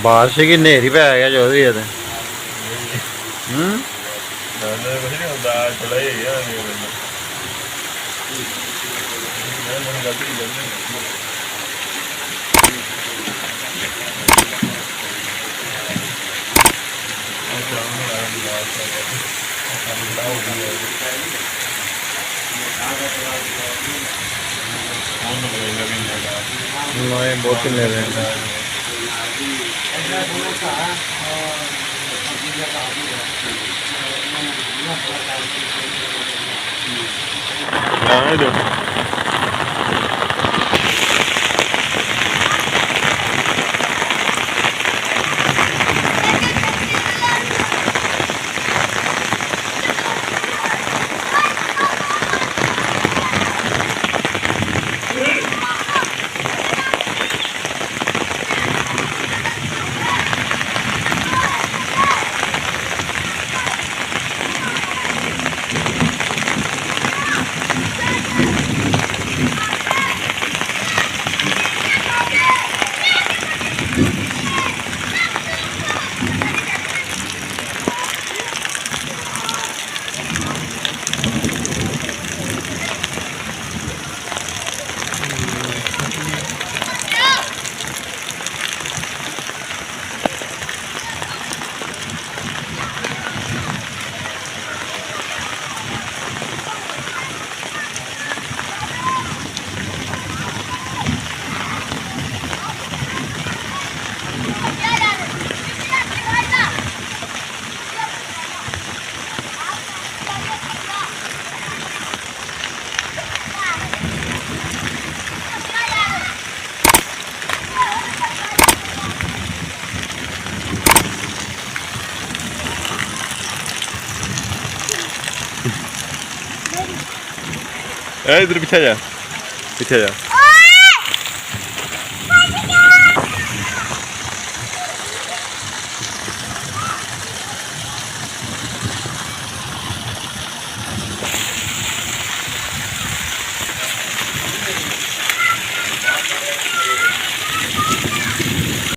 ਬਾਰਿਸ਼ ਕੀ ਹਨੇਰੀ ਪੈ ਗਿਆ ਜੋ ਵੀ ਹੈ ਤੇ ਨਾ ਕੁਝ ਨਹੀਂ ਹੁੰਦਾ ਥੋੜਾ ਹੀ ਆ ਨਹੀਂ ਮੈਨੂੰ ਮੈਂ ਗਲਤੀ ਕਰਨੀ नहीं बहुत ही ले रहे हैं इधर पीछे जा